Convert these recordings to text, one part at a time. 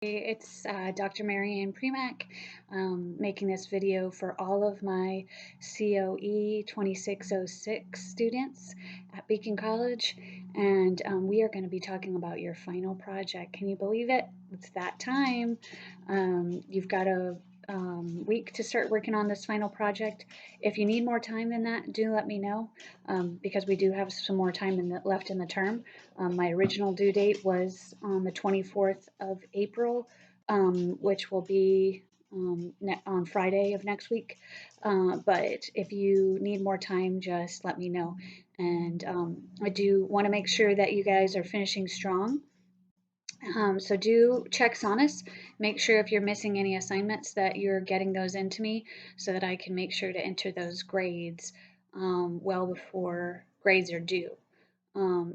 It's Dr. Marianne Premack making this video for all of my COE 2606 students at Beacon College, and we are going to be talking about your final project. Can you believe it? It's that time. You've got a week to start working on this final project. If you need more time than that, do let me know because we do have some more time left in the term. My original due date was on the 24th of April, which will be on Friday of next week. But if you need more time, just let me know. And I do want to make sure that you guys are finishing strong. So do check Sonus. Make sure if you're missing any assignments that you're getting those into me so that I can make sure to enter those grades well before grades are due.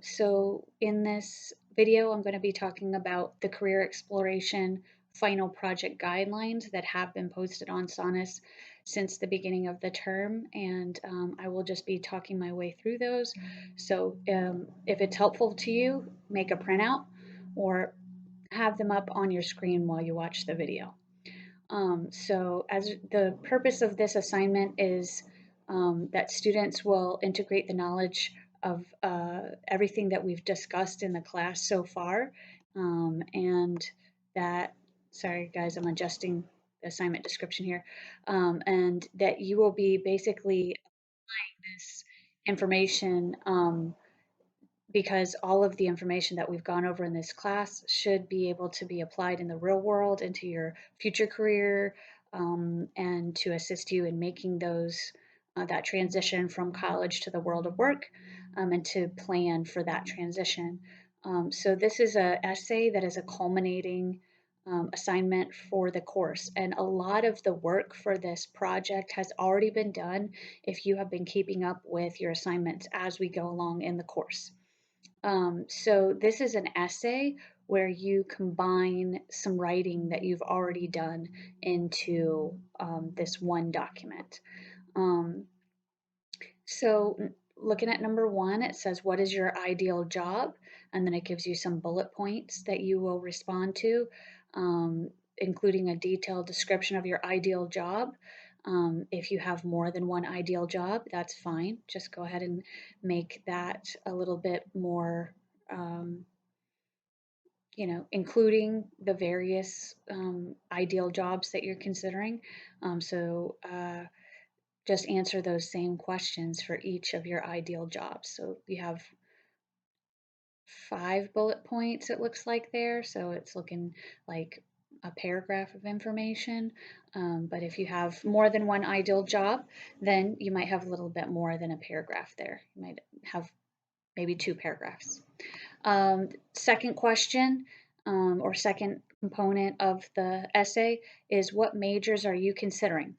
So in this video, I'm going to be talking about the career exploration final project guidelines that have been posted on Sonus since the beginning of the term, and I will just be talking my way through those. So if it's helpful to you, make a printout or have them up on your screen while you watch the video. So as the purpose of this assignment is that students will integrate the knowledge of everything that we've discussed in the class so far, and that, sorry guys, I'm adjusting the assignment description here, and that you will be basically applying this information because all of the information that we've gone over in this class should be able to be applied in the real world into your future career and to assist you in making that transition from college to the world of work and to plan for that transition. So this is an essay that is a culminating assignment for the course, and a lot of the work for this project has already been done if you have been keeping up with your assignments as we go along in the course. So this is an essay where you combine some writing that you've already done into this one document. Um, so looking at number one, it says, what is your ideal job? And then it gives you some bullet points that you will respond to, including a detailed description of your ideal job. If you have more than one ideal job, that's fine. Just go ahead and make that a little bit more, um, including the various ideal jobs that you're considering. So just answer those same questions for each of your ideal jobs. So you have 5 bullet points, it looks like there. So it's looking like a paragraph of information. But if you have more than one ideal job, then you might have a little bit more than a paragraph there. You might have maybe 2 paragraphs. Second question or second component of the essay is, what majors are you considering?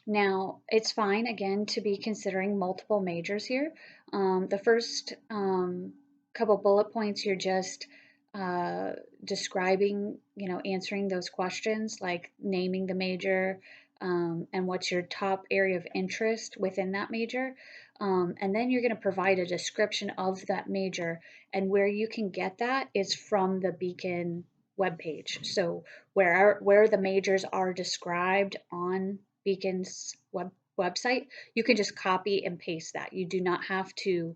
Now, it's fine, again, to be considering multiple majors here. The first couple bullet points, you're just describing, answering those questions, like naming the major and what's your top area of interest within that major. And then you're going to provide a description of that major, and where you can get that is from the Beacon webpage. So where the majors are described on Beacon's website, you can just copy and paste that. You do not have to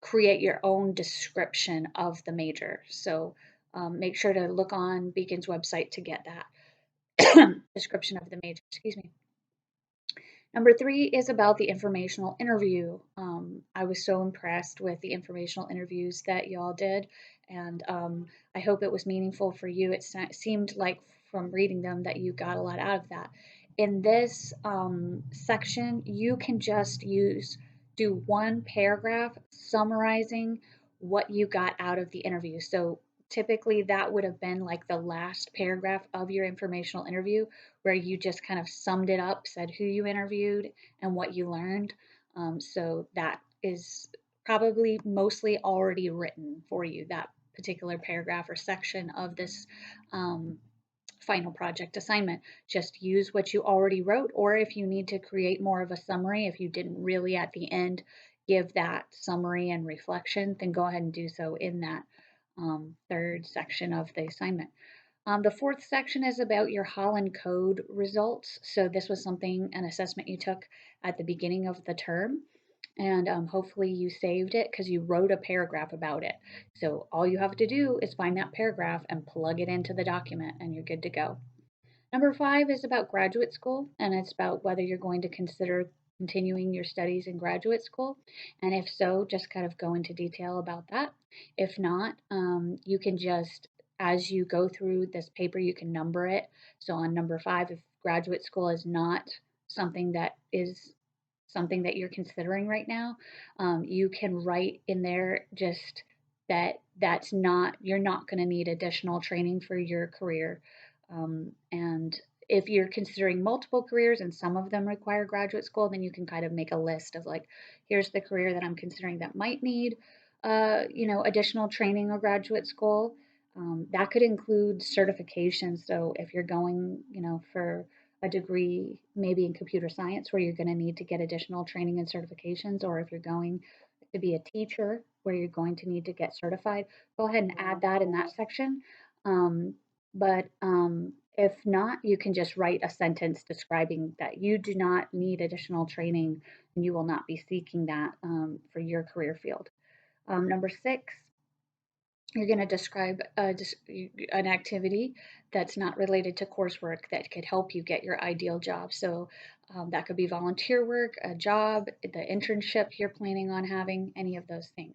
create your own description of the major. So make sure to look on Beacon's website to get that description of the major. Excuse me. Number 3 is about the informational interview. I was so impressed with the informational interviews that y'all did, and I hope it was meaningful for you. It seemed like from reading them that you got a lot out of that. In this section, you can just do one paragraph summarizing what you got out of the interview. So typically that would have been like the last paragraph of your informational interview, where you just kind of summed it up, said who you interviewed and what you learned. So that is probably mostly already written for you, that particular paragraph or section of this final project assignment. Just use what you already wrote, or if you need to create more of a summary, if you didn't really at the end give that summary and reflection, then go ahead and do so in that third section of the assignment. The fourth section is about your Holland Code results. So this was an assessment you took at the beginning of the term. And hopefully you saved it because you wrote a paragraph about it. So all you have to do is find that paragraph and plug it into the document and you're good to go. Number 5 is about graduate school, and it's about whether you're going to consider continuing your studies in graduate school. And if so, just kind of go into detail about that. If not, you can just, as you go through this paper, you can number it. So on number 5, if graduate school is not something that is something that you're considering right now, you can write in there just that's not, you're not going to need additional training for your career. And if you're considering multiple careers and some of them require graduate school, then you can kind of make a list of like, here's the career that I'm considering that might need, additional training or graduate school. That could include certifications. So if you're going, for a degree, maybe in computer science, where you're going to need to get additional training and certifications, or if you're going to be a teacher where you're going to need to get certified, go ahead and add that in that section. But if not, you can just write a sentence describing that you do not need additional training and you will not be seeking that for your career field. Number 6, you're going to describe an activity that's not related to coursework that could help you get your ideal job. So that could be volunteer work, a job, the internship you're planning on having, any of those things.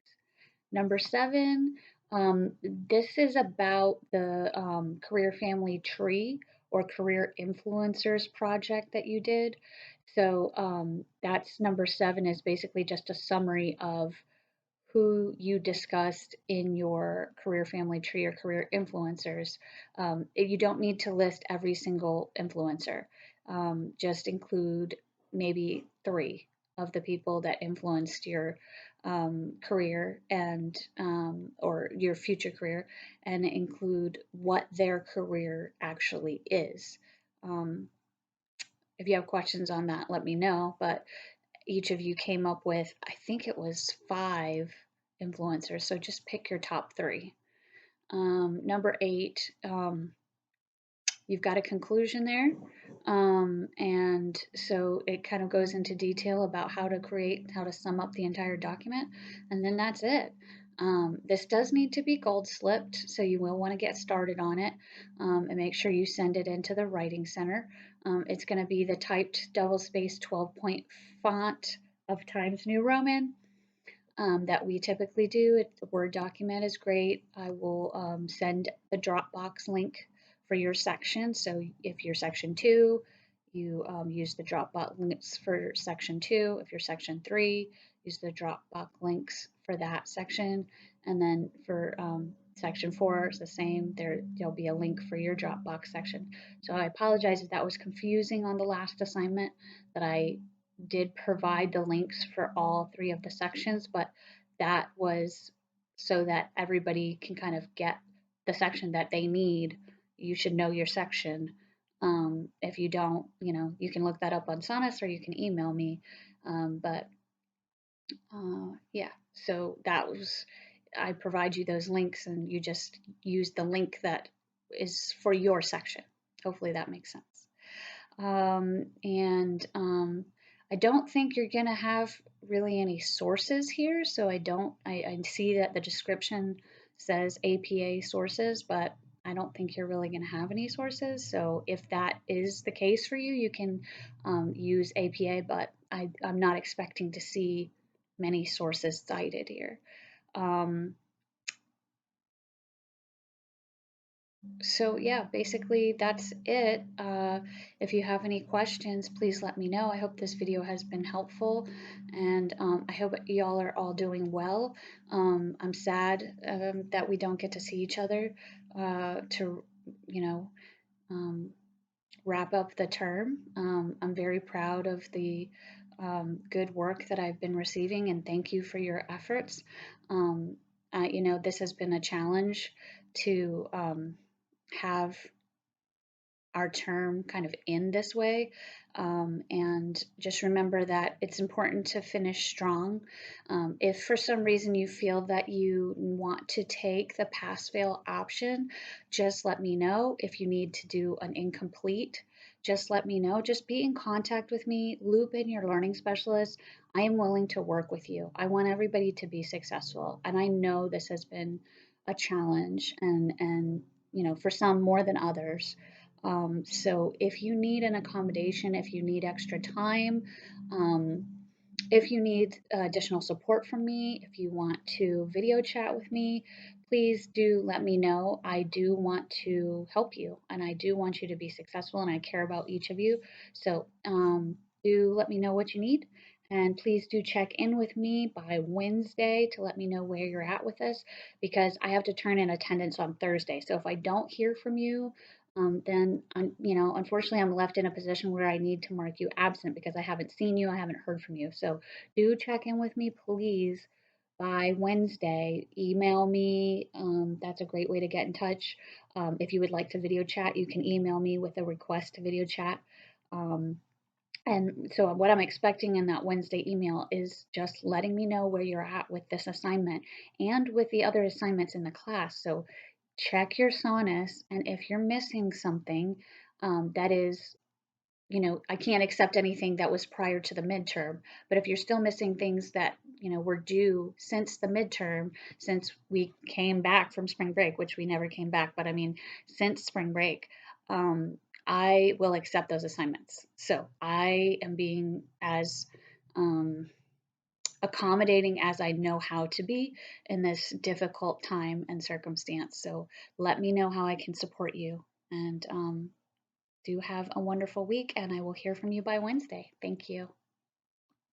Number 7, this is about the career family tree or career influencers project that you did. So that's number 7 is basically just a summary of who you discussed in your career family tree or career influencers. You don't need to list every single influencer. Just include maybe 3 of the people that influenced your career and or your future career, and include what their career actually is. Um, if you have questions on that, let me know. But each of you came up with, I think it was 5 influencers. So just pick your top 3. Number 8, you've got a conclusion there. And so it kind of goes into detail about how to sum up the entire document. And then that's it. This does need to be gold slipped, so you will want to get started on it and make sure you send it into the Writing Center. It's going to be the typed double space 12-point font of Times New Roman that we typically do. The Word document is great. I will send the Dropbox link for your section. So if you're section 2, you use the Dropbox links for section 2. If you're section 3, use the Dropbox links for that section. And then for section 4, it's the same. There'll be a link for your Dropbox section. So I apologize if that was confusing on the last assignment, that I did provide the links for all 3 of the sections, but that was so that everybody can kind of get the section that they need. You should know your section. If you don't, you can look that up on Sonus or you can email me. Yeah, so I provide you those links and you just use the link that is for your section. Hopefully that makes sense. And I don't think you're going to have really any sources here. So I see that the description says APA sources, but I don't think you're really going to have any sources. So if that is the case for you, you can use APA, but I'm not expecting to see many sources cited here. So yeah, basically that's it. If you have any questions, please let me know. I hope this video has been helpful, and I hope y'all are all doing well. I'm sad that we don't get to see each other to, um, wrap up the term. I'm very proud of the good work that I've been receiving, and thank you for your efforts. This has been a challenge to have our term kind of end this way. And just remember that it's important to finish strong. If for some reason you feel that you want to take the pass fail option, just let me know. If you need to do an incomplete, just let me know. Just be in contact with me, loop in your learning specialist. I am willing to work with you. I want everybody to be successful. And I know this has been a challenge and for some more than others. So if you need an accommodation, if you need extra time, um, if you need additional support from me, if you want to video chat with me, please do let me know. I do want to help you and I do want you to be successful and I care about each of you. So do let me know what you need. And please do check in with me by Wednesday to let me know where you're at with this because I have to turn in attendance on Thursday. So if I don't hear from you, then unfortunately, I'm left in a position where I need to mark you absent because I haven't seen you, I haven't heard from you. So do check in with me, please, by Wednesday. Email me. That's a great way to get in touch. If you would like to video chat, you can email me with a request to video chat. Um, and so, what I'm expecting in that Wednesday email is just letting me know where you're at with this assignment and with the other assignments in the class. So, check your SONUS, and if you're missing something that is, I can't accept anything that was prior to the midterm, but if you're still missing things that, were due since the midterm, since we came back from spring break, which we never came back, but I mean, since spring break, um, I will accept those assignments. So I am being as um, accommodating as I know how to be in this difficult time and circumstance. So let me know how I can support you. And do have a wonderful week, and I will hear from you by Wednesday. Thank you.